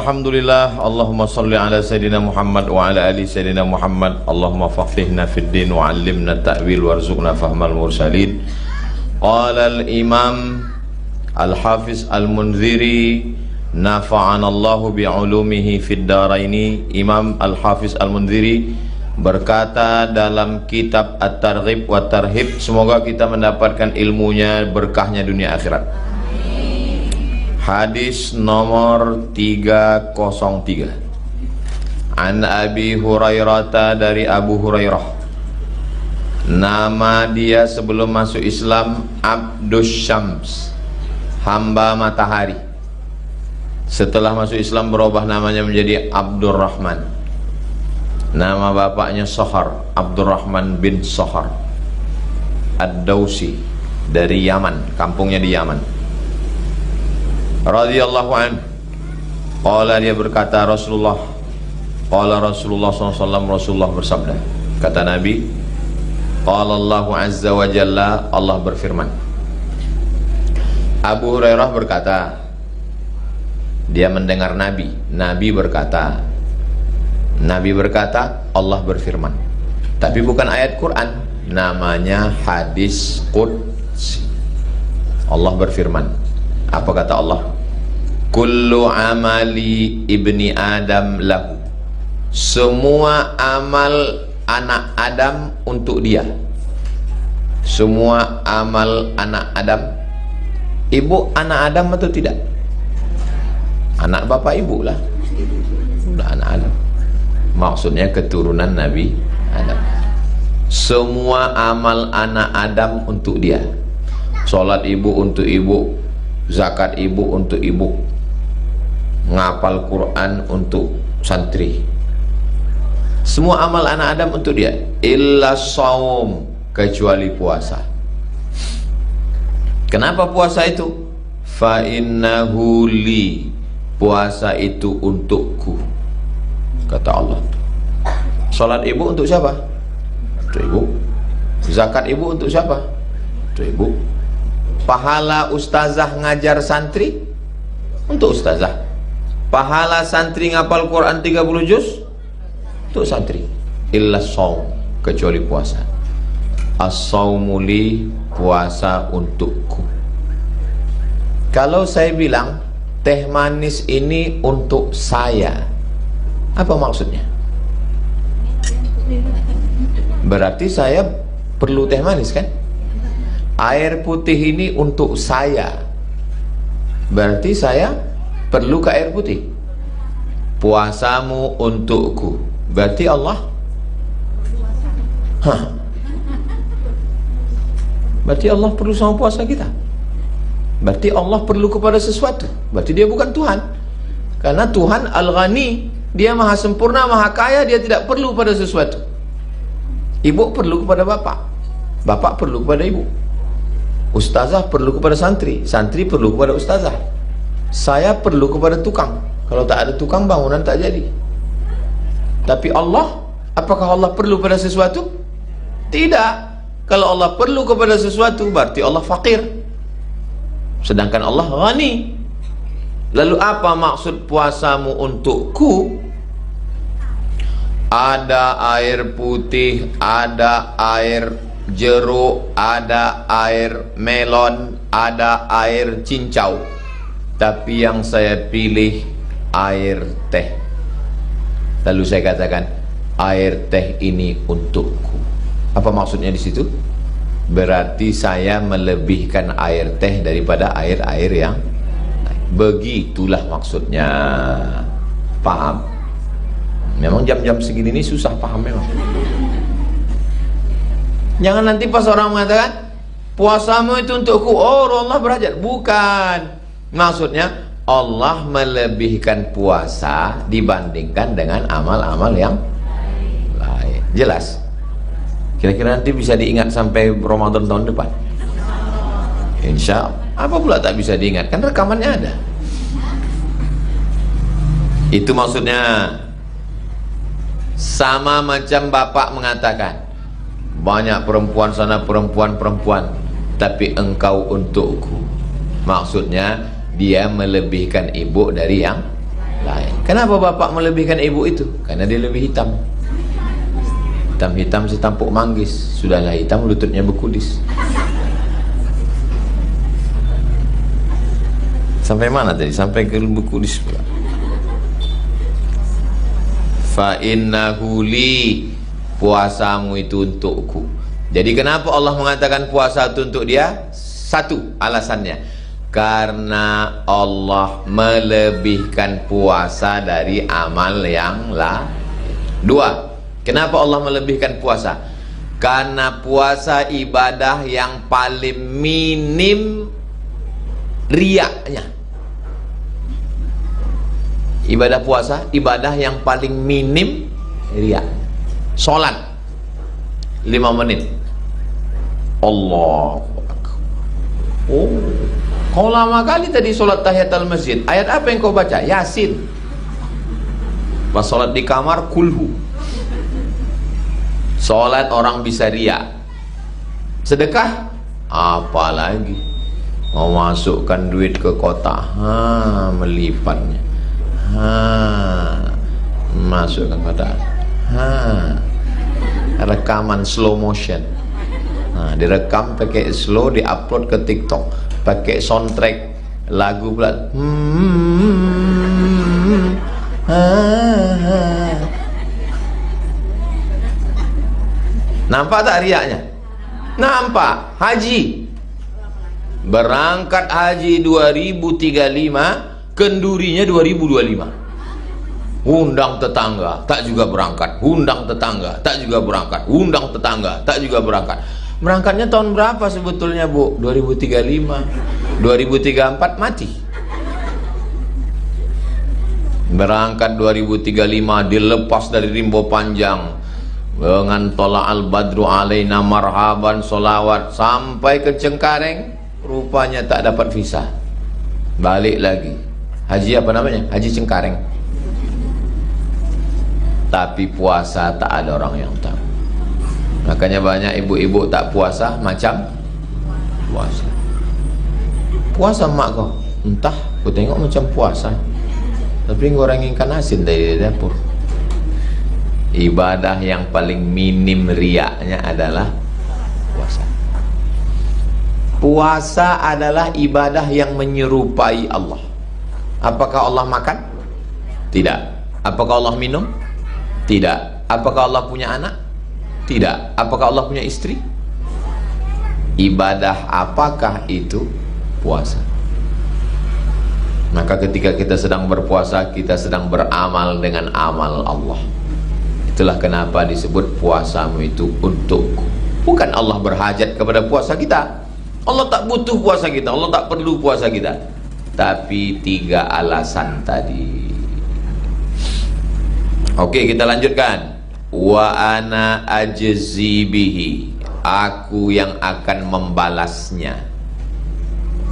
Alhamdulillah, Allahumma salli ala Sayyidina Muhammad wa ala ali Sayyidina Muhammad. Allahumma faqihna fid din wa 'allimna ta'wil warzuqna fahmal mursalin. Qala al-Imam Al-Hafiz Al-Munziri nafa'ana Allahu bi'ulumihi fid daraini. Imam Al-Hafiz Al-Munziri berkata dalam kitab At-Targhib wa Tarhib, semoga kita mendapatkan ilmunya, berkahnya dunia akhirat. Hadis nomor 303, An Abi Hurairah, dari Abu Hurairah. Nama dia sebelum masuk Islam Abdus Syams, hamba matahari. Setelah masuk Islam berubah namanya menjadi Abdurrahman. Nama bapaknya Sohar, Abdurrahman bin Sohar Ad-Dausi, dari Yaman, kampungnya di Yaman. Radhiyallahu anhu, qala, dia berkata, qala Rasulullah SAW, Rasulullah bersabda, kata Nabi, qala Allahu azza wa jalla, Allah berfirman. Abu Hurairah berkata, dia mendengar Nabi berkata, Allah berfirman. Tapi bukan ayat Quran, namanya hadis qudsi. Allah berfirman. Apa kata Allah? Kullu amali ibni Adam lahu. Semua amal anak Adam untuk dia. Semua amal anak Adam. Ibu anak Adam atau tidak? Anak bapak ibu lah. Udah anak Adam. Maksudnya keturunan Nabi Adam. Semua amal anak Adam untuk dia. Salat ibu untuk ibu, zakat ibu untuk ibu, ngapal Quran untuk santri. Semua amal anak Adam untuk dia, illa shaum, kecuali puasa. Kenapa puasa itu? Fa innahu li, puasa itu untukku, kata Allah. Salat ibu untuk siapa? Untuk ibu. Zakat ibu untuk siapa? Untuk ibu. Pahala ustazah ngajar santri untuk ustazah. Pahala santri ngapal Quran 30 juz untuk santri. Illa shaum, kecuali puasa. As-saumu li, puasa untukku. Kalau saya bilang teh manis ini untuk saya, apa maksudnya? Berarti saya perlu teh manis kan? Air putih ini untuk saya, berarti saya perlu ke air putih. Puasamu untukku, berarti Allah berarti Allah perlu sama puasa kita. Berarti Allah perlu kepada sesuatu. Berarti dia bukan Tuhan. Karena Tuhan Al-Ghani, dia maha sempurna, maha kaya, dia tidak perlu pada sesuatu. Ibu perlu kepada bapak, bapak perlu kepada ibu. Ustazah perlu kepada santri, santri perlu kepada ustazah. Saya perlu kepada tukang. Kalau tak ada tukang, bangunan tak jadi. Tapi Allah, apakah Allah perlu pada sesuatu? Tidak. Kalau Allah perlu kepada sesuatu, berarti Allah fakir. Sedangkan Allah ghani. Lalu apa maksud puasamu untukku? Ada air putih, ada air jeruk, ada air melon, ada air cincau, tapi yang saya pilih air teh. Lalu saya katakan, air teh ini untukku. Apa maksudnya di situ? Berarti saya melebihkan air teh daripada air-air yang begitulah maksudnya. Paham? Memang jam-jam segini ini susah paham memang. Jangan nanti pas orang mengatakan puasamu itu untukku, oh Allah berhajat. Bukan. Maksudnya Allah melebihkan puasa dibandingkan dengan amal-amal yang lain. Jelas? Kira-kira nanti bisa diingat sampai Ramadan tahun depan? Insya Allah. Apa pula tak bisa diingat? Kan rekamannya ada. Itu maksudnya. Sama macam bapak mengatakan, banyak perempuan sana, perempuan, tapi engkau untukku. Maksudnya dia melebihkan ibu dari yang lain. Kenapa bapak melebihkan ibu itu? Karena dia lebih hitam. Hitam-hitam setampuk manggis. Sudahlah hitam, lututnya berkudis. Sampai mana tadi? Sampai ke berkudis pula. Fa innahu li, puasamu itu untukku. Jadi kenapa Allah mengatakan puasa itu untuk dia? Satu alasannya, karena Allah melebihkan puasa dari amal yang lain. Dua, kenapa Allah melebihkan puasa? Karena puasa ibadah yang paling minim riaknya. Ibadah puasa, ibadah yang paling minim riak. Sholat 5 menit, Allah. Oh, kau lama kali tadi sholat tahiyatul masjid. Ayat apa yang kau baca? Yasin. Pas sholat di kamar, kulhu. Sholat orang bisa riak. Sedekah, apalagi mau masukkan duit ke kotak, melipatnya, masukkan kotak, rekaman slow motion. Direkam pakai slow, diupload ke TikTok, pakai soundtrack lagu pula. Nampak tak riaknya? Nampak. Haji, berangkat haji 2035, kendurinya 2025. Undang tetangga, tak juga berangkat. Undang tetangga, tak juga berangkat. Undang tetangga, tak juga berangkat. Berangkatnya tahun berapa sebetulnya, Bu? 2035. 2034 mati. Berangkat 2035, dilepas dari rimbo panjang dengan tola'al badru alaina marhaban, solawat sampai ke Cengkareng, rupanya tak dapat visa. Balik lagi. Haji apa namanya? Haji Cengkareng. Tapi puasa tak ada orang yang tahu. Makanya banyak ibu-ibu tak puasa macam puasa. Puasa mak kau, entah, aku tengok macam puasa, tapi goreng ikan asin dari dapur. Ibadah yang paling minim riaknya adalah puasa. Puasa adalah ibadah yang menyerupai Allah. Apakah Allah makan? Tidak. Apakah Allah minum? Tidak. Apakah Allah punya anak? Tidak. Apakah Allah punya istri? Ibadah apakah itu? Puasa. Maka ketika kita sedang berpuasa, kita sedang beramal dengan amal Allah. Itulah kenapa disebut puasamu itu untukku. Bukan Allah berhajat kepada puasa kita. Allah tak butuh puasa kita, Allah tak perlu puasa kita. Tapi 3 alasan tadi. Oke, kita lanjutkan. Wa ana ajzi bihi, aku yang akan membalasnya.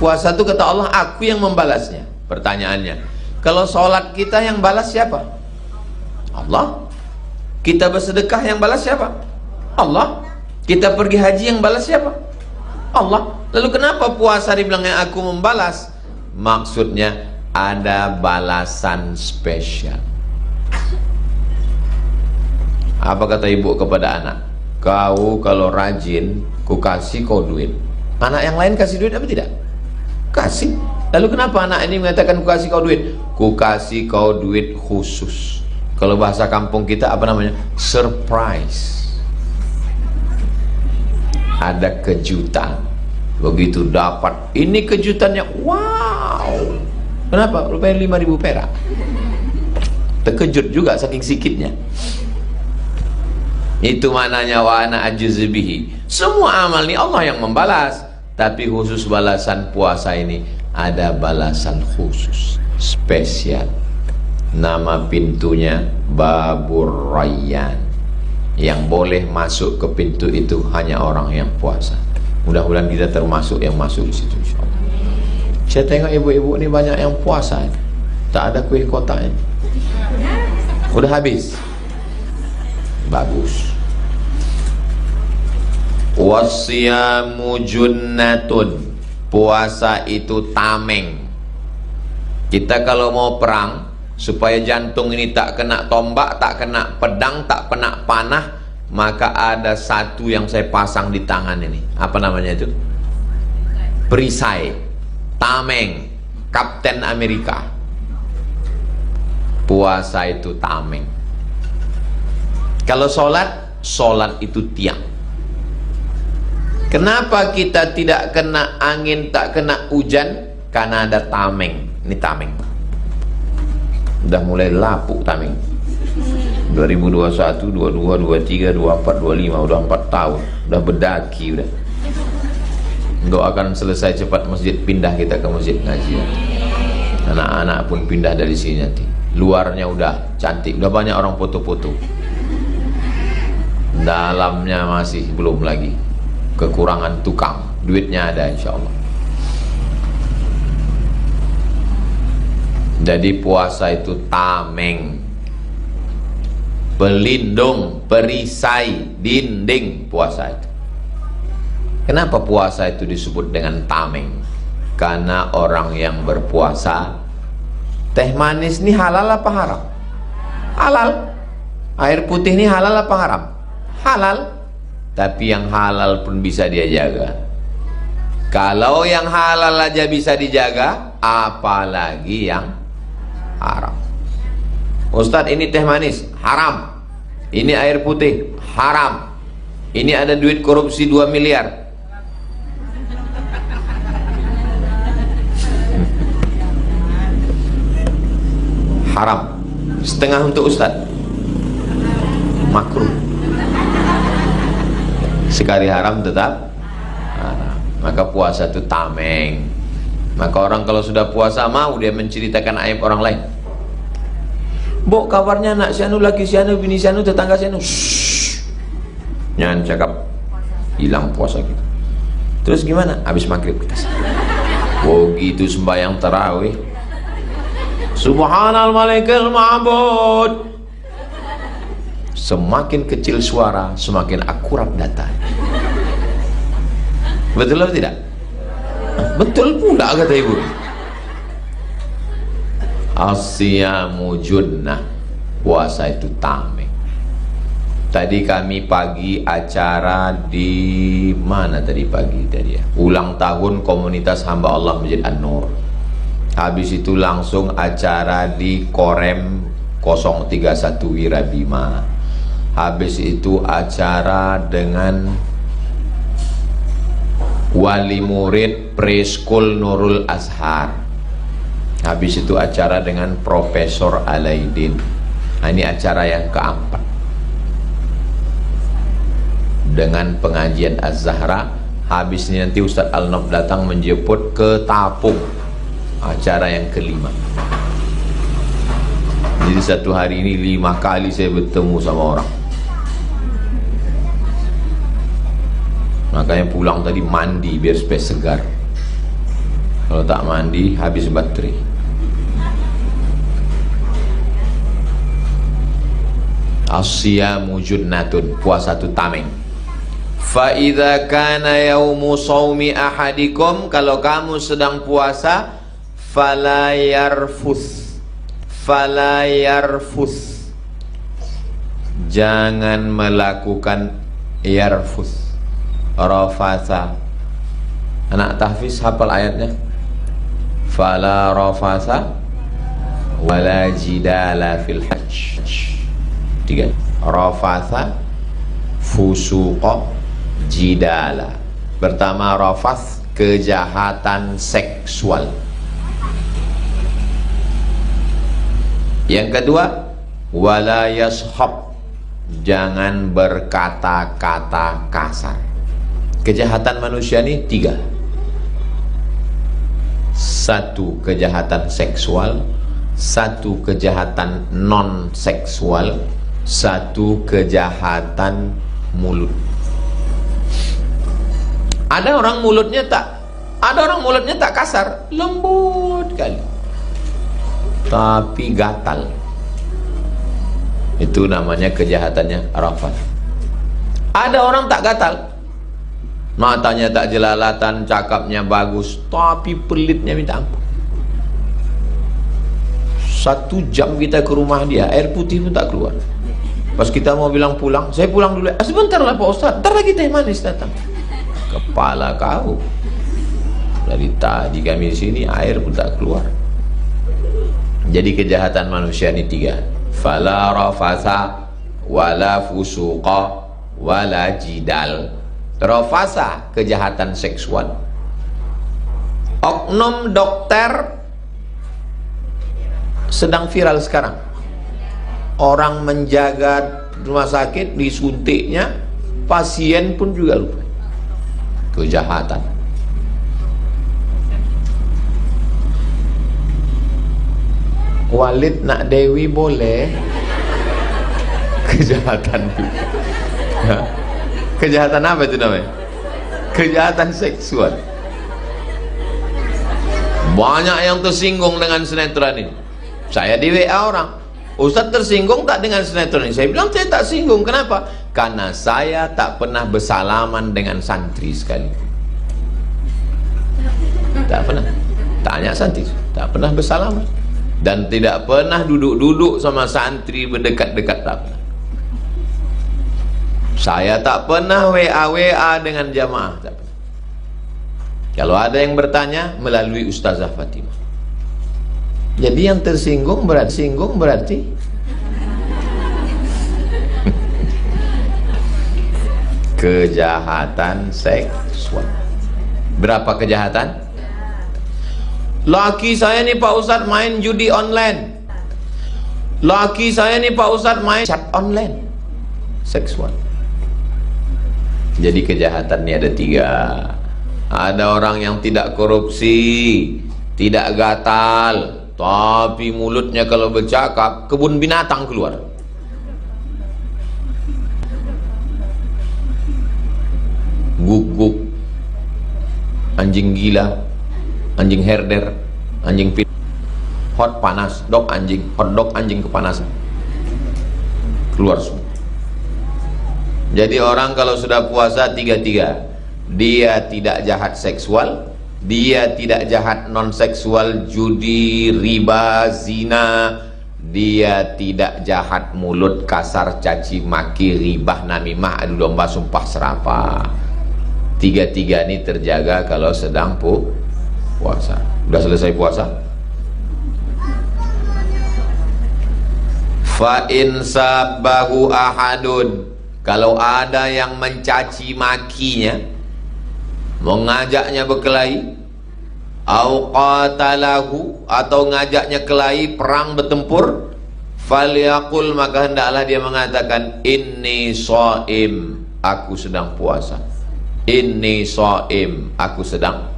Puasa itu kata Allah, aku yang membalasnya. Pertanyaannya, kalau sholat kita yang balas siapa? Allah. Kita bersedekah yang balas siapa? Allah. Kita pergi haji yang balas siapa? Allah. Lalu kenapa puasa dibilangnya aku membalas? Maksudnya ada balasan spesial. Apa kata ibu kepada anak? Kau kalau rajin, ku kasih kau duit. Anak yang lain kasih duit apa tidak? Kasih. Lalu kenapa anak ini mengatakan ku kasih kau duit? Ku kasih kau duit khusus. Kalau bahasa kampung kita apa namanya? Surprise. Ada kejutan. Begitu dapat, ini kejutannya, wow. Kenapa? Rupanya 5.000 perak. Terkejut juga saking sikitnya. Itu maknanya wa ana ajzibihi. Semua amal ini Allah yang membalas, tapi khusus balasan puasa ini ada balasan khusus, spesial. Nama pintunya Babur Rayyan. Yang boleh masuk ke pintu itu hanya orang yang puasa. Mudah-mudahan kita termasuk yang masuk di situ, insyaallah. Saya tengok ibu-ibu ini banyak yang puasa, tak ada kuih kotaknya. Udah habis. Bagus. Wasiyamu junnatun, puasa itu tameng. Kita kalau mau perang, supaya jantung ini tak kena tombak, tak kena pedang, tak kena panah, maka ada satu yang saya pasang di tangan ini. Apa namanya itu? Perisai, tameng, Kapten Amerika. Puasa itu tameng. Kalau sholat itu tiang. Kenapa kita tidak kena angin, tak kena hujan? Karena ada tameng. Ini tameng. Udah mulai lapuk tameng. 2021, 22, 23, 24, 25, udah 4 tahun. Udah berdaki udah. Doakan selesai cepat masjid, pindah kita ke masjid ngaji. Anak-anak pun pindah dari sini nanti. Luarnya udah cantik, udah banyak orang foto-foto. Dalamnya masih belum lagi. Kekurangan tukang, duitnya ada insyaallah. Jadi puasa itu tameng, pelindung, perisai, dinding puasa itu. Kenapa puasa itu disebut dengan tameng? Karena orang yang berpuasa, teh manis ini halal apa haram? Halal. Air putih ini halal apa haram? Halal. Tapi yang halal pun bisa dia jaga. Kalau yang halal aja bisa dijaga, apalagi yang haram. Ustadz, ini teh manis haram, ini air putih haram, ini ada duit korupsi 2 miliar. Haram. Setengah untuk Ustadz, makruh. Sekali haram tetap haram. Maka puasa itu tameng. Maka orang kalau sudah puasa mau dia menceritakan aib orang lain. Bok, kabarnya anak si anu, laki si anu, bini si anu, tetangga si anu. Jangan cakap, hilang puasa kita. Terus gimana? Habis maghrib kita. Oh gitu sembahyang tarawih. Subhanal malikil ma'bud. Semakin kecil suara, semakin akurat data. Betul atau tidak? Betul pula kata ibu. Asyamu junnah, puasa itu tameng. Tadi kami pagi acara di mana tadi pagi tadi ya? Ulang tahun komunitas hamba Allah Masjid An-Nur. Habis itu langsung acara di Korem 031 Wirabima. Habis itu acara dengan wali murid Preschool Nurul Azhar. Habis itu acara dengan Profesor Alaidin. Nah, ini acara yang keempat. Dengan pengajian Az-Zahra. Habis ini nanti Ustadz Al-Nob datang menjemput ke Tapung. Acara yang kelima. Jadi satu hari ini 5 kali saya bertemu sama orang. Makanya pulang tadi mandi biar supaya segar. Kalau tak mandi habis baterai. Asyamu junnatun, puasa itu tameng. Fa idza kana yaumu shaumi ahadikum, kalau kamu sedang puasa, fala yarfus, jangan melakukan yarfus, rafasa. Anak tahfiz hafal ayatnya? Fala rafasa wala jidala fil hajj. 3. Rafasa, fusuqa, jidala. Pertama rafas, kejahatan seksual. Yang kedua, wala yashab, jangan berkata-kata kasar. Kejahatan manusia ini 3. 1 kejahatan seksual, 1 kejahatan non seksual, 1 kejahatan mulut. Ada orang mulutnya tak kasar, lembut kali, tapi gatal. Itu namanya kejahatannya rafat. Ada orang tak gatal, matanya tak jelalatan, cakapnya bagus, tapi pelitnya minta ampun. 1 jam kita ke rumah dia, air putih pun tak keluar. Pas kita mau bilang pulang, saya pulang dulu. Sebentar lah Pak Ustaz, ntar lagi teh manis datang. Kepala kau. Dari tadi kami di sini air pun tak keluar. Jadi kejahatan manusia ini 3. Fala rafasa wala fusuqa wala jidal. Rafasa, kejahatan seksual. Oknum dokter sedang viral sekarang. Orang menjaga rumah sakit, disuntiknya, pasien pun juga lupa. Kejahatan. Walid nak Dewi boleh. Kejahatan. Kejahatan apa itu namanya? Kejahatan seksual. Banyak yang tersinggung dengan sinetron ini. Saya di WA orang, Ustaz tersinggung tak dengan sinetron ini? Saya bilang saya tak singgung. Kenapa? Karena saya tak pernah bersalaman dengan santri sekali. Tak pernah. Tanya santri, tak pernah bersalaman. Dan tidak pernah duduk-duduk sama santri berdekat-dekat, tak pernah. Saya tak pernah WA dengan jamaah, tak pernah. Kalau ada yang bertanya melalui Ustazah Fatimah. Jadi yang tersinggung berarti kejahatan seksual. Berapa kejahatan? Laki saya nih Pak Ustadz main judi online. Laki saya nih Pak Ustadz main chat online. Seksual. Jadi kejahatan ini ada 3. Ada orang yang tidak korupsi, tidak gatal, tapi mulutnya kalau bercakap kebun binatang keluar. Guguk, anjing gila, anjing herder, anjing pit, hot panas, dog anjing, hot dog anjing kepanasan, keluar semua. Jadi orang kalau sudah puasa 3-3, dia tidak jahat seksual, dia tidak jahat non seksual, judi, riba, zina, dia tidak jahat mulut, kasar, caci maki, ribah, namimah, adu domba, sumpah serapah. 3 ini terjaga kalau sedang puasa. Udah selesai puasa? Fa in sabbahu ahadun, kalau ada yang mencaci makinya, mengajaknya berkelahi, au qatalahu, atau ngajaknya kelahi, perang bertempur, falyaqul, maka hendaklah dia mengatakan inni shaim, aku sedang puasa. Inni shaim, aku sedang.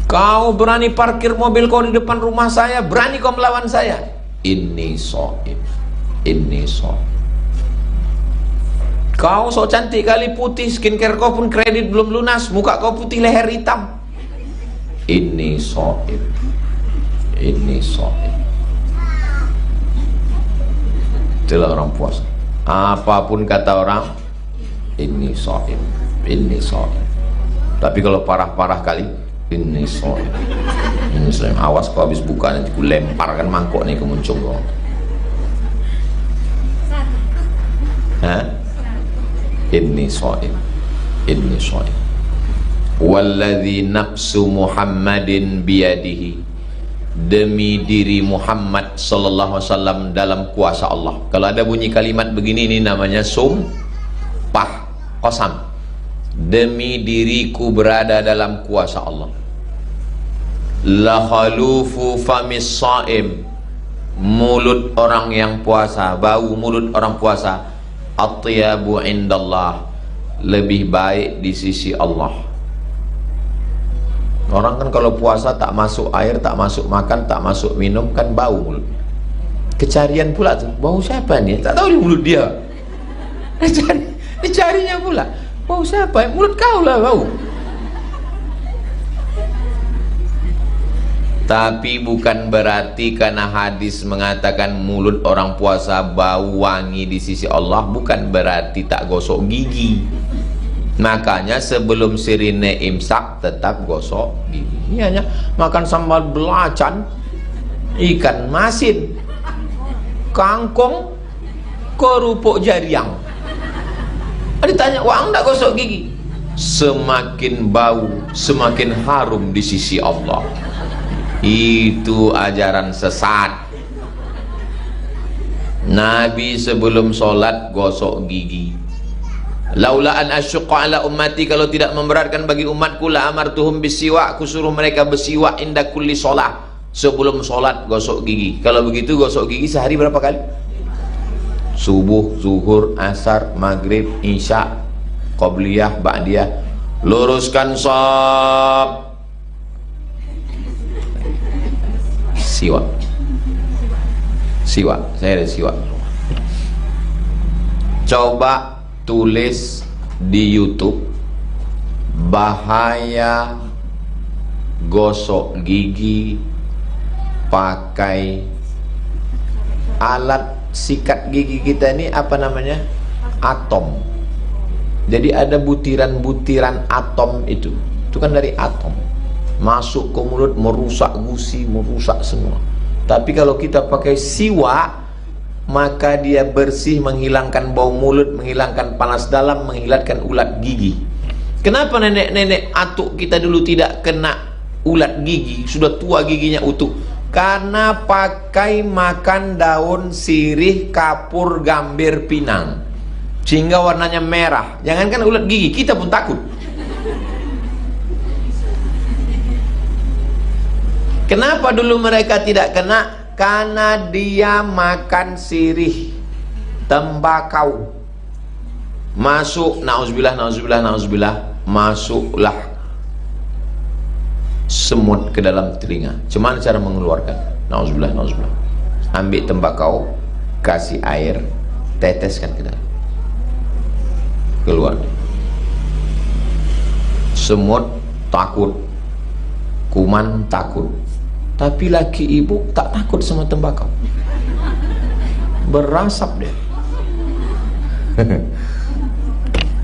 Kau berani parkir mobil kau di depan rumah saya, berani kau melawan saya? Inni shaim, inni shaim. Kau sok cantik kali, putih, skincare kau pun kredit belum lunas, muka kau putih, leher hitam. Inni shaim, inni shaim. Itulah orang puasa. Apapun kata orang, inni shaim, inni shaim. Tapi kalau parah-parah kali, inni shaim, inni shaim. Awas kau habis buka nanti ku lemparkan mangkok nih ke muncung kau. Hah? Inni shaim, inni shaim. Walladzi nafsu Muhammadin biyadihi, demi diri Muhammad sallallahu alaihi wasallam dalam kuasa Allah. Kalau ada bunyi kalimat begini, ini namanya sumpah, qasam. Demi diriku berada dalam kuasa Allah. La khalufu famis shaim, mulut orang yang puasa, bau mulut orang puasa, atyabu indallah, lebih baik di sisi Allah. Orang kan kalau puasa tak masuk air, tak masuk makan, tak masuk minum, kan bau mulutnya. Kecarian pula tuh, bau siapa nih? Tak tahu di mulut dia. Dicarinya pula, bau siapa? Mulut kau lah bau. Tapi bukan berarti karena hadis mengatakan mulut orang puasa bau wangi di sisi Allah, bukan berarti tak gosok gigi. Makanya sebelum sirine imsak tetap gosok gigi. Ini hanya makan sambal belacan, ikan masin, kangkong, kerupuk jariang. Ditanya, wah enggak gosok gigi? Semakin bau, semakin harum di sisi Allah. Itu ajaran sesat. Nabi sebelum sholat gosok gigi. Laula an asyqa ala ummati, kalau tidak memberatkan bagi umatku, la amartuhum bisiwak, aku suruh mereka bersiwak inda kulli sholat, sebelum sholat gosok gigi. Kalau begitu gosok gigi sehari berapa kali? Subuh, zuhur, asar, maghrib, isya, qobliyah, ba'diyah. Luruskan shaf. Siwak. Siwak, saya ada siwak. Coba tulis di YouTube bahaya gosok gigi pakai alat sikat gigi kita ini, apa namanya? Atom. Jadi ada butiran-butiran atom itu kan dari atom, masuk ke mulut merusak gusi, merusak semua. Tapi kalau kita pakai siwak, maka dia bersih, menghilangkan bau mulut, menghilangkan panas dalam, menghilangkan ulat gigi. Kenapa nenek-nenek atuk kita dulu tidak kena ulat gigi, sudah tua giginya utuh? Karena pakai makan daun sirih, kapur, gambir, pinang, sehingga warnanya merah. Jangankan ulat gigi, kita pun takut. Kenapa dulu mereka tidak kena? Karena dia makan sirih, tembakau, masuk, nauzubillah, nauzubillah, nauzubillah, masuklah semut ke dalam telinga. Cuman cara mengeluarkan? Nauzubillah, nauzubillah. Ambil tembakau, kasih air, teteskan ke dalam, keluar. Semut takut, kuman takut, tapi laki ibu tak takut sama tembakau, berasap dia.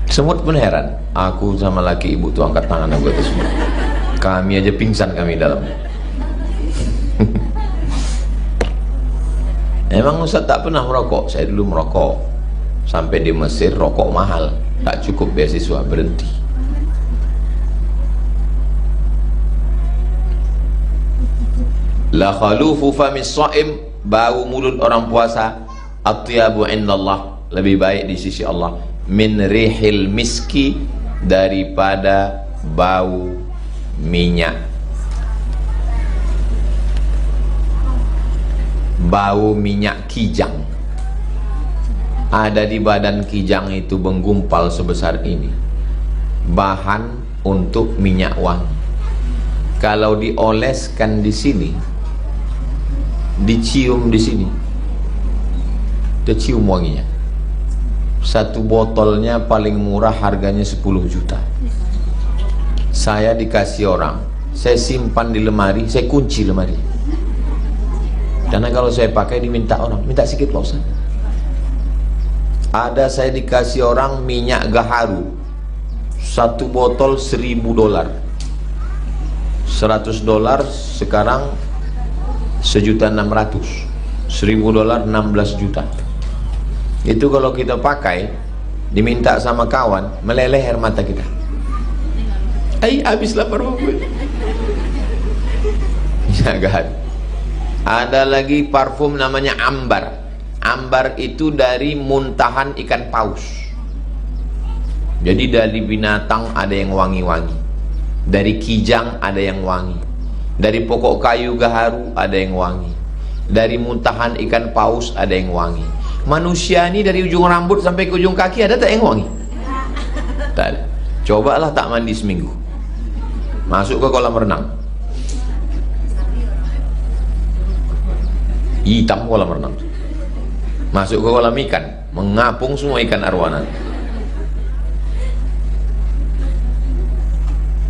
Semut pun heran, aku sama laki ibu tuh angkat tangan aku atas semut, kami aja pingsan kami dalam. Emang Ustaz tak pernah merokok? Saya dulu merokok, sampai di Mesir rokok mahal, tak cukup beasiswa, berhenti. La khalufu famis shaim, bau mulut orang puasa, atyabu indallah, lebih baik di sisi Allah, min rihil miski, daripada bau minyak. Bau minyak kijang ada di badan kijang itu, menggumpal sebesar ini, bahan untuk minyak wangi. Kalau dioleskan di sini, dicium di sini, dicium wanginya. Satu botolnya paling murah harganya 10 juta. Saya dikasih orang, saya simpan di lemari, saya kunci lemari, karena kalau saya pakai diminta orang, minta sedikit Pak Ustaz. Ada saya dikasih orang minyak gaharu, satu botol $1.000, $100 sekarang $1.600.000, $1.000 16 juta. Itu kalau kita pakai, diminta sama kawan, meleleh air mata kita. Habis lapar gue. Ya kan. Ada lagi parfum namanya ambar. Ambar itu dari muntahan ikan paus. Jadi dari binatang ada yang wangi-wangi, dari kijang ada yang wangi, dari pokok kayu gaharu ada yang wangi, dari muntahan ikan paus ada yang wangi. Manusia ini dari ujung rambut sampai ke ujung kaki ada tak yang wangi? Tak ada. Cobalah tak mandi seminggu, masuk ke kolam renang, hitam kolam renang, masuk ke kolam ikan, mengapung semua ikan arwana.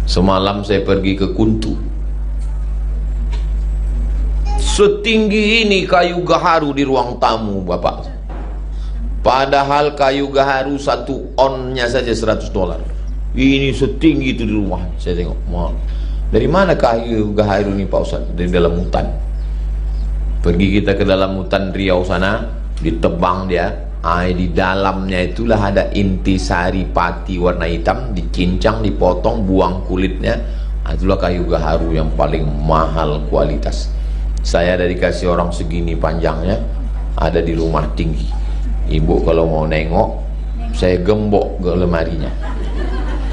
Semalam saya pergi ke Kuntu, setinggi ini kayu gaharu di ruang tamu Bapak. Padahal kayu gaharu 1 onnya saja $100. Ini setinggi itu di rumah. Saya tengok, dari mana kayu gaharu ini Pak Ustaz? Dari dalam hutan. Pergi kita ke dalam hutan Riau sana, ditebang dia, di dalamnya itulah ada intisari pati warna hitam, dicincang, dipotong, buang kulitnya. Itulah kayu gaharu yang paling mahal kualitas. Saya ada dikasih orang segini panjangnya, ada di rumah tinggi. Ibu kalau mau nengok, saya gembok ke lemarinya.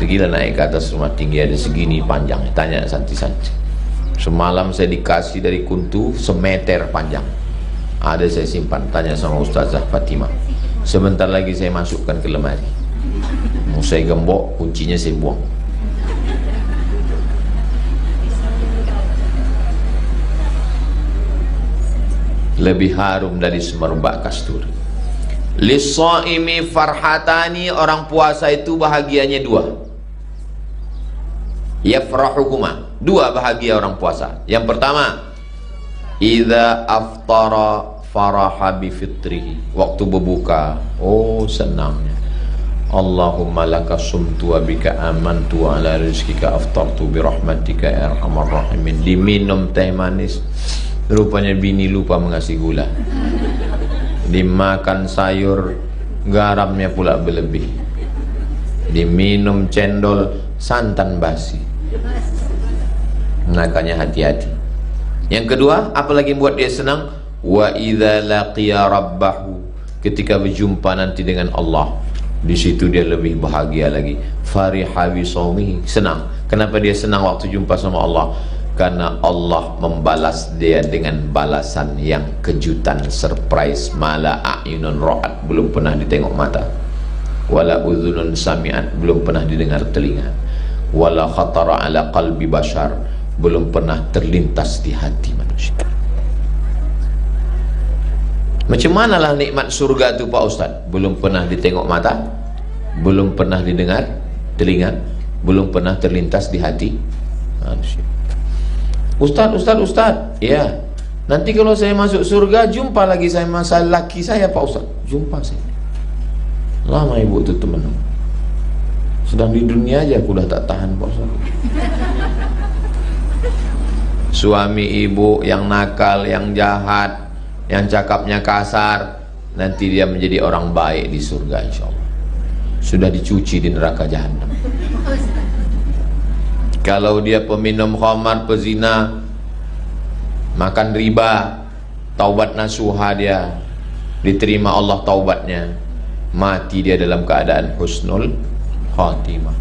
Pergilah naik ke atas rumah tinggi, ada segini panjangnya. Tanya santi-santi. Semalam saya dikasih dari Kuntu semeter panjang. Ada saya simpan. Tanya sama Ustazah Fatimah. Sebentar lagi saya masukkan ke lemari. Mau saya gembok, kuncinya saya buang. Lebih harum dari semerbak kasturi. Lis-shaimi farhatani, orang puasa itu bahagianya dua. Yafrahuhuma, dua bahagia orang puasa. Yang pertama, idza aftara faraha bi fitrihi, waktu berbuka, oh senangnya. Allahumma laka sumtu wa bika amantu wa ala rizkika aftartu bi rahmatika ya arhamar rahimin. Diminum teh manis, rupanya bini lupa mengasih gula. Dimakan sayur, garamnya pula berlebih. Diminum cendol, santan basi. Makanya hati-hati. Yang kedua, apalagi buat dia senang, wa idza laqiya rabbahu, ketika berjumpa nanti dengan Allah, di situ dia lebih bahagia lagi. Fariha bi shaumi, senang. Kenapa dia senang waktu jumpa sama Allah? Karena Allah membalas dia dengan balasan yang kejutan, surprise. Mala a'yunun ra'at, belum pernah ditengok mata. Wala udhunun sami'at, belum pernah didengar telinga. Wala khatara ala qalbi bashar, belum pernah terlintas di hati manusia. Macam manalah nikmat surga itu Pak Ustaz? Belum pernah ditengok mata, belum pernah didengar telinga, belum pernah terlintas di hati manusia. Ustaz, ya, nanti kalau saya masuk surga, jumpa lagi saya masa laki saya Pak Ustaz. Jumpa saya. Lama ibu itu teman. Sedang di dunia aja aku dah tak tahan Pak Ustaz. Suami ibu yang nakal, yang jahat, yang cakapnya kasar, nanti dia menjadi orang baik di surga insyaallah. Sudah dicuci di neraka jahanam. Kalau dia peminum khamar, pezina, makan riba, taubat nasuha dia, diterima Allah taubatnya, mati dia dalam keadaan husnul khatimah.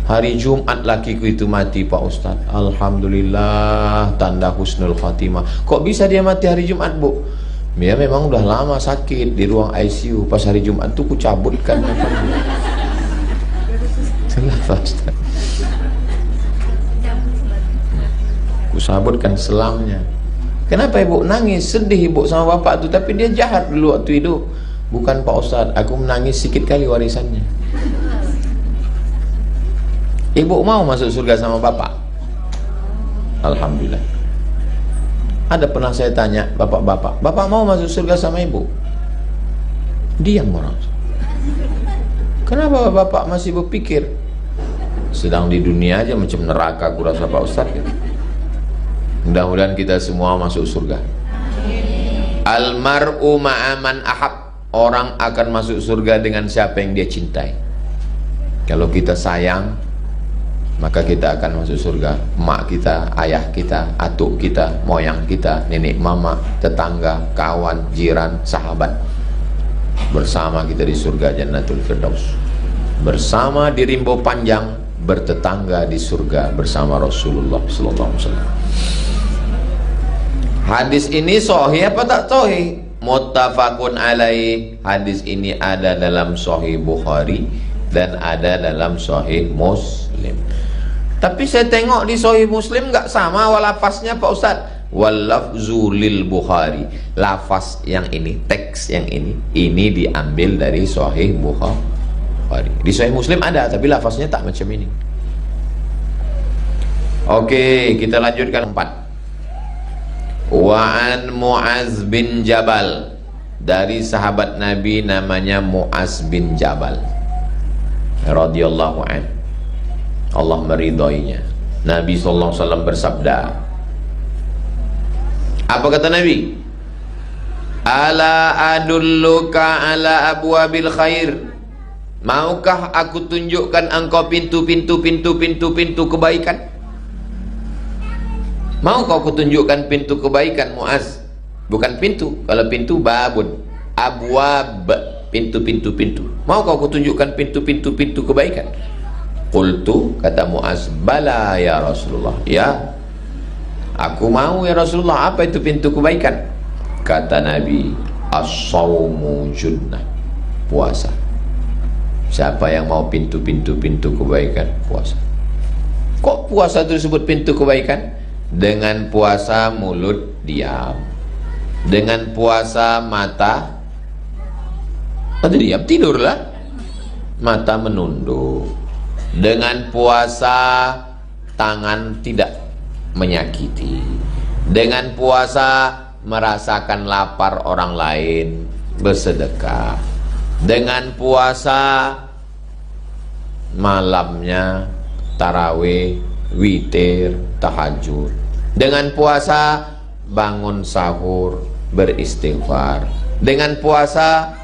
Hari Jumat lakiku itu mati Pak Ustaz. Alhamdulillah, tanda husnul khatimah. Kok bisa dia mati hari Jumat, Bu? Dia memang udah lama sakit di ruang ICU. Pas hari Jumat tuh ku cabutkan. Itulah Pak Ustaz. Ku sabutkan selangnya. Kenapa ibu nangis? Sedih ibu sama bapak tu, tapi dia jahat dulu waktu hidup. Bukan Pak Ustaz, aku menangis sikit kali warisannya. Ibu mau masuk surga sama bapak? Alhamdulillah. Ada pernah saya tanya bapak-bapak, bapak mau masuk surga sama ibu? Diam orang. Kenapa bapak masih berpikir? Sedang di dunia aja macam neraka aku rasa Pak Ustaz gitu. Mudah-mudahan kita semua masuk surga. Almar'u ma'aman ahab, orang akan masuk surga dengan siapa yang dia cintai. Kalau kita sayang, maka kita akan masuk surga. Mak kita, ayah kita, atuk kita, moyang kita, nenek mama, tetangga, kawan, jiran, sahabat, bersama kita di surga Jannatul Firdaus. Bersama di rimbo panjang, bertetangga di surga bersama Rasulullah sallallahu alaihi wasallam. Hadis ini sahih apa tak sahih? Muttafaqun alaih. Hadis ini ada dalam Sahih Bukhari dan ada dalam Sahih Muslim. Tapi saya tengok di Sahih Muslim enggak sama lafaznya Pak Ustaz. Wal lafzu lil Bukhari. Lafaz yang ini, teks yang ini diambil dari Sahih Bukhari. Di Sahih Muslim ada, tapi lafaznya tak macam ini. Oke, kita lanjutkan 4. Wa'an Mu'az bin Jabal, dari sahabat Nabi namanya Mu'az bin Jabal radhiyallahu an, Allah meridhoinya. Nabi sallallahu alaihi wasallam bersabda, apa kata Nabi? Ala adulluka ala abwabil khair. Maukah aku tunjukkan engkau pintu kebaikan? Maukah aku tunjukkan pintu kebaikan, Muaz? Bukan pintu, kalau pintu babun, abwab, pintu. Maukah aku tunjukkan pintu kebaikan? Qultu, kata Muaz, bala ya Rasulullah. Ya, aku mau ya Rasulullah. Apa itu pintu kebaikan? Kata Nabi, as-sawmu junnah, puasa. Siapa yang mau pintu kebaikan? Puasa. Kok puasa itu disebut pintu kebaikan? Dengan puasa mulut diam, dengan puasa mata diam, tidurlah, mata menunduk. Dengan puasa tangan tidak menyakiti. Dengan puasa merasakan lapar orang lain, bersedekah. Dengan puasa malamnya tarawih, witir, tahajud. Dengan puasa bangun sahur, beristighfar. Dengan puasa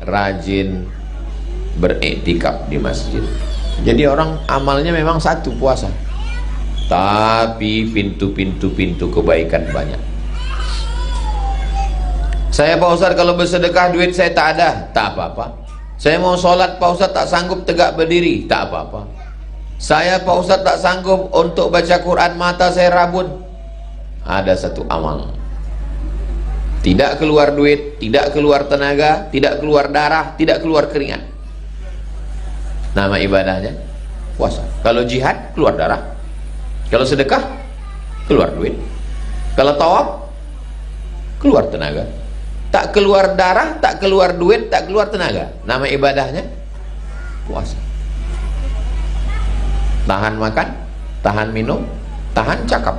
rajin beriktikaf di masjid. Jadi orang amalnya memang satu, puasa, tapi pintu kebaikan banyak. Saya Pak Ustaz kalau bersedekah duit saya tak ada, tak apa-apa. Saya mau sholat Pak Ustaz tak sanggup tegak berdiri, tak apa-apa. Saya Pak Ustaz tak sanggup untuk baca Quran, mata saya rabun. Ada satu amal, tidak keluar duit, tidak keluar tenaga, tidak keluar darah, tidak keluar keringat. Nama ibadahnya puasa. Kalau jihad keluar darah, kalau sedekah keluar duit, kalau tawaf keluar tenaga. Tak keluar darah, tak keluar duit, tak keluar tenaga. Nama ibadahnya puasa. Tahan makan, tahan minum, tahan cakap.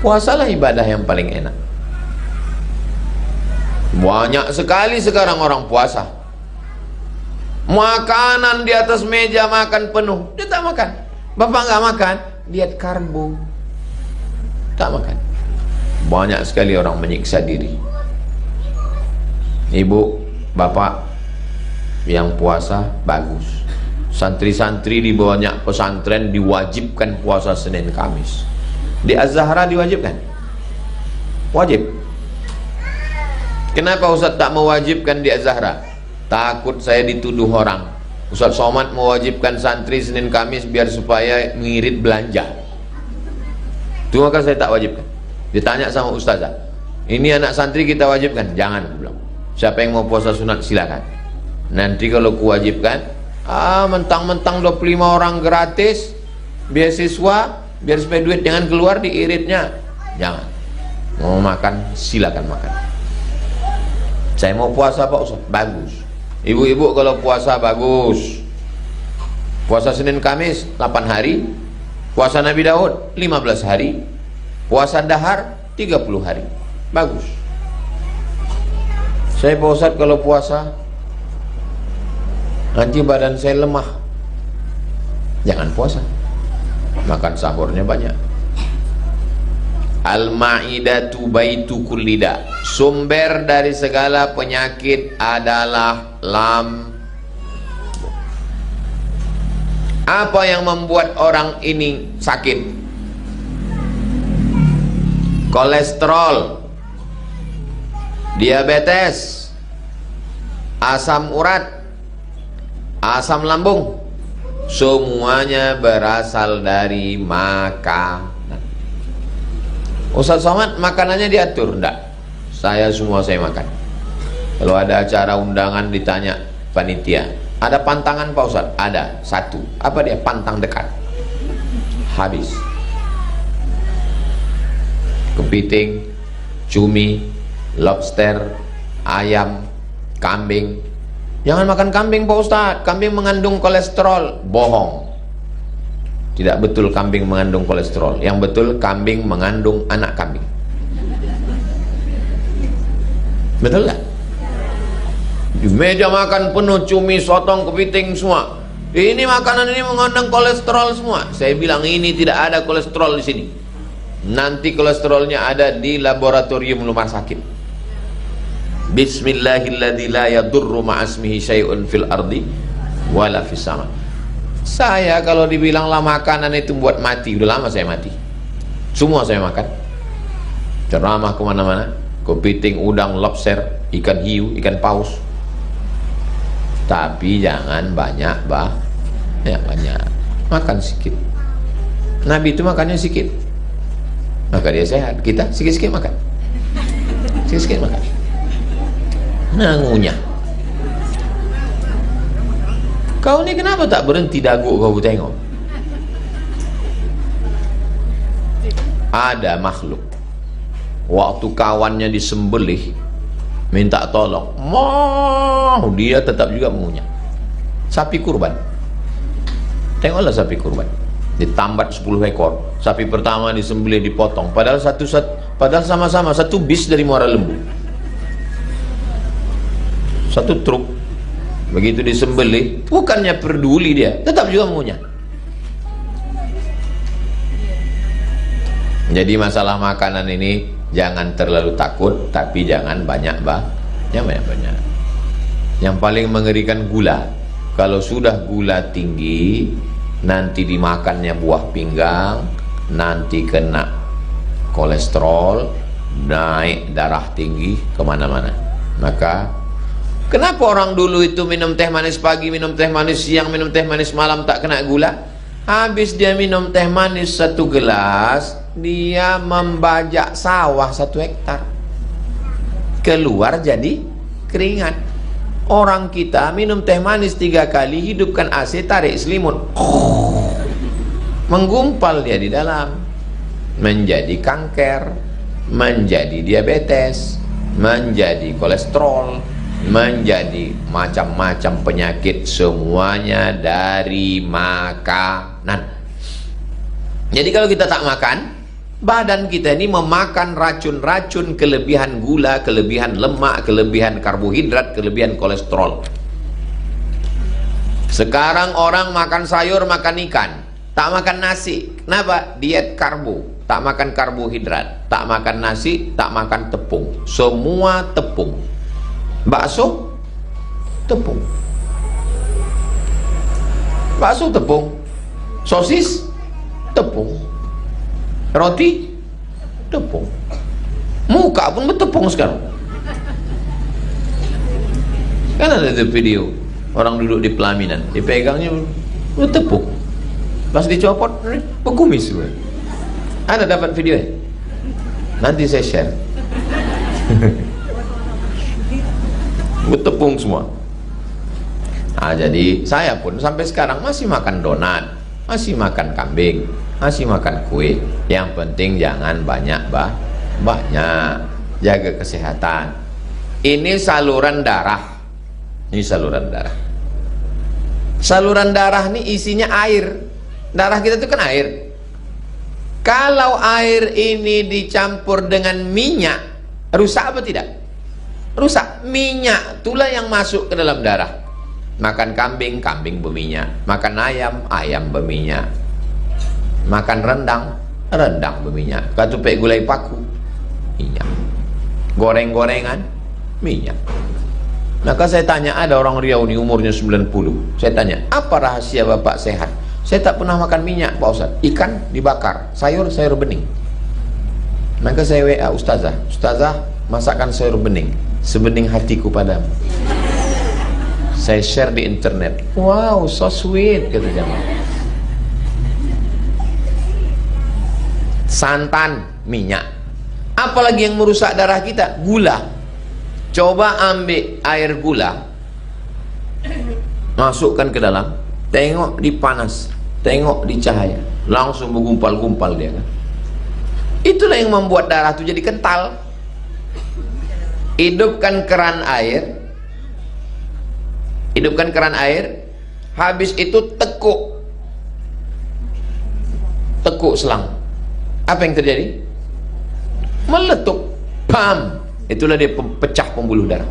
Puasalah ibadah yang paling enak. Banyak sekali sekarang orang puasa. Makanan di atas meja makan penuh, dia tak makan. Bapak nggak makan, diet karbo, tak makan. Banyak sekali orang menyiksa diri. Ibu, bapak yang puasa bagus. Santri-santri di banyak pesantren diwajibkan puasa Senin Kamis. Di Az-Zahra diwajibkan, wajib. Kenapa Ustaz tak mewajibkan di Az-Zahra? Takut saya dituduh orang, Ustaz Somad mewajibkan santri Senin Kamis biar supaya mengirit belanja. Itu maka saya tak wajibkan. Ditanya sama ustazah, ini anak santri kita wajibkan? Jangan, belum. Siapa yang mau puasa sunat silakan. Nanti kalau kuwajibkan, mentang-mentang 25 orang gratis beasiswa, biar supaya duit jangan keluar diiritnya. Jangan. Mau makan silakan makan. Saya mau puasa Pak Ustaz, bagus. Ibu-ibu kalau puasa bagus. Puasa Senin Kamis 8 hari, puasa Nabi Daud 15 hari, puasa dahar 30 hari, bagus. Saya Pak Ustaz kalau puasa nanti badan saya lemah, jangan puasa, makan sahurnya banyak. Al-ma'idatu baitu kullida, sumber dari segala penyakit adalah lambung. Apa yang membuat orang ini sakit? Kolesterol, diabetes, asam urat, asam lambung, semuanya berasal dari makanan. Ustaz Somad makanannya diatur? Enggak, saya semua saya makan. Kalau ada acara undangan ditanya panitia, ada pantangan Pak Ustaz? Ada, satu. Apa dia? Pantang dekat. Habis. Kepiting, cumi, lobster, ayam, kambing. Jangan makan kambing Pak Ustaz, kambing mengandung kolesterol. Bohong. Tidak betul kambing mengandung kolesterol. Yang betul kambing mengandung anak kambing. Betul tak? Di meja makan penuh cumi, sotong, kepiting semua. Ini makanan ini mengandung kolesterol semua. Saya bilang ini tidak ada kolesterol di sini. Nanti kolesterolnya ada di laboratorium rumah sakit. Bismillahilladzi la yadurru ma'asmihi syai'un fil ardi wala fis sama. Saya kalau dibilanglah makanan itu buat mati, udah lama saya mati. Semua saya makan. Ceramah kemana-mana, kepiting, udang, lobster, ikan hiu, ikan paus. Tapi jangan banyak, banyak. Makan sedikit. Nabi itu makannya sedikit, maka dia sehat. Kita sikit-sikit makan, sikit-sikit makan. Nah, ngunyah. Kau ni kenapa tak berhenti dagu kau tengok? Ada makhluk waktu kawannya disembelih minta tolong, mau dia tetap juga mengunyah. Sapi kurban, tengoklah sapi kurban ditambat 10 ekor. Sapi pertama disembelih, dipotong, padahal sama-sama satu bis dari Muara Lembu, satu truk. Begitu disembelih, bukannya peduli, dia tetap juga mengunyah. Jadi masalah makanan ini jangan terlalu takut, tapi jangan banyak. Yang paling mengerikan gula. Kalau sudah gula tinggi, nanti dimakannya buah pinggang, nanti kena kolesterol, naik darah tinggi kemana-mana. Maka kenapa orang dulu itu minum teh manis pagi, minum teh manis siang, minum teh manis malam tak kena gula? Habis dia minum teh manis 1 gelas, dia membajak sawah 1 hektar, keluar jadi keringat. Orang kita minum teh manis 3 kali, hidupkan AC, tarik selimut, menggumpal dia di dalam, menjadi kanker, menjadi diabetes, menjadi kolesterol, menjadi macam-macam penyakit, semuanya dari makanan. Jadi kalau kita tak makan, badan kita ini memakan racun-racun, kelebihan gula, kelebihan lemak, kelebihan karbohidrat, kelebihan kolesterol. Sekarang orang makan sayur, makan ikan, tak makan nasi. Kenapa? Diet karbo, tak makan karbohidrat, tak makan nasi, tak makan tepung, semua tepung. Bakso, tepung. Bakso tepung. Sosis, tepung. Roti, tepung. Muka pun bertepung sekarang. Kan ada itu video orang duduk di pelaminan, dipegangnya bertepung, pas dicopot berkumis. Ada dapat video ya? Nanti saya share. Bertepung semua. Nah, jadi saya pun sampai sekarang masih makan donat, masih makan kambing, masih makan kue. Yang penting jangan banyak. Jaga kesehatan. Ini saluran darah. Ini saluran darah. Saluran darah ini isinya air. Darah kita itu kan air. Kalau air ini dicampur dengan minyak, rusak apa tidak? Rusak. Minyak itulah yang masuk ke dalam darah. Makan kambing, kambing berminyak. Makan ayam, ayam berminyak. Makan rendang, rendang berminyak. Katupek gulai paku, minyak. Goreng-gorengan, minyak. Maka saya tanya, ada orang Riau ini umurnya 90. Saya tanya, apa rahasia bapak sehat? Saya tak pernah makan minyak Pak Ustaz. Ikan dibakar, sayur bening. Maka saya WA Ustazah, Ustazah masakan sayur bening, sebening hatiku padamu. Saya share di internet. Wow, so sweet, kata jamaah. Santan, minyak. Apalagi yang merusak darah kita? Gula. Coba ambil air gula, masukkan ke dalam, tengok di panas, tengok di cahaya, langsung bergumpal-gumpal dia kan. Itulah yang membuat darah itu jadi kental. Hidupkan keran air, hidupkan keran air, habis itu tekuk selang. Apa yang terjadi? Meletup, pam. Itulah dia pecah pembuluh darah.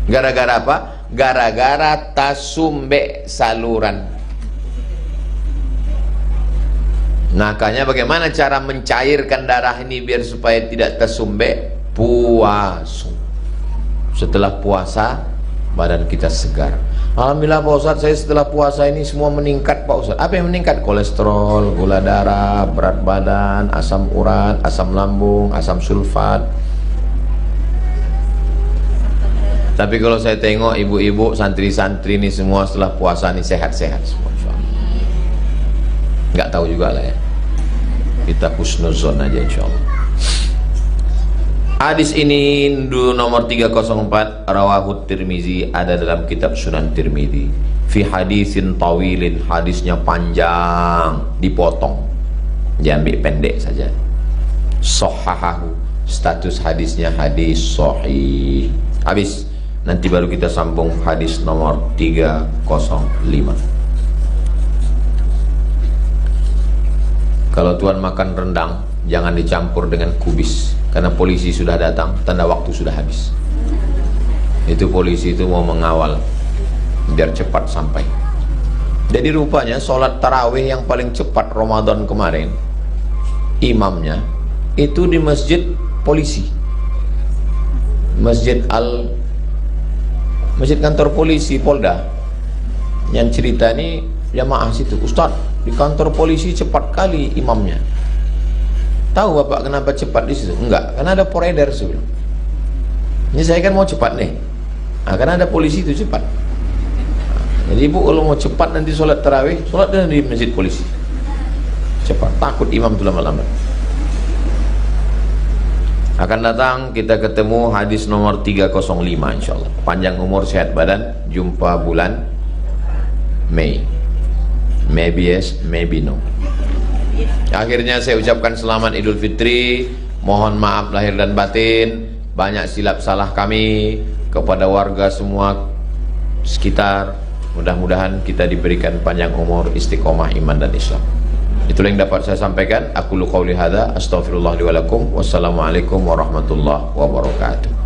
Gara-gara apa? Gara-gara tasumbe saluran. Makanya bagaimana cara mencairkan darah ini biar supaya tidak tersumbe? Puasa. Setelah puasa badan kita segar. Alhamdulillah Pak Ustadz, saya setelah puasa ini semua meningkat Pak Ustadz. Apa yang meningkat? Kolesterol, gula darah, berat badan, asam urat, asam lambung, asam sulfat. Tapi kalau saya tengok ibu-ibu, santri-santri ini semua setelah puasa ini sehat-sehat semua. Nggak tahu juga lah ya. Kita husnuzon aja insyaallah. Hadis ini nomor 304 rawahu Tirmizi, ada dalam kitab Sunan Tirmizi. Fi hadisin tawilin, hadisnya panjang, dipotong. Diambil pendek saja. Sahhahahu, status hadisnya hadis sahih. Habis, nanti baru kita sambung hadis nomor 305. Kalau tuan makan rendang, jangan dicampur dengan kubis, karena polisi sudah datang, tanda waktu sudah habis. Itu polisi itu mau mengawal biar cepat sampai. Jadi rupanya sholat tarawih yang paling cepat Ramadan kemarin, imamnya itu di masjid polisi, masjid kantor polisi Polda. Yang cerita ini jamaah situ, Ustadz, di kantor polisi cepat kali imamnya. Tahu Bapak kenapa cepat di situ? Enggak, karena ada poreder sebelum. Ini saya kan mau cepat nih. Nah, karena ada polisi itu cepat. Nah, jadi ibu kalau mau cepat nanti sholat tarawih, sholat di masjid polisi. Cepat, takut imam itu lama-lama. Akan datang kita ketemu hadis nomor 305 insyaallah. Panjang umur, sehat badan, jumpa bulan Mei. Maybe yes, maybe no. Akhirnya saya ucapkan selamat Idul Fitri. Mohon maaf lahir dan batin, banyak silap salah kami kepada warga semua sekitar. Mudah-mudahan kita diberikan panjang umur, istiqomah iman dan Islam. Itulah yang dapat saya sampaikan. Aku lu qauli hadza, astaghfirullah li wa lakum. Wassalamualaikum warahmatullahi wabarakatuh.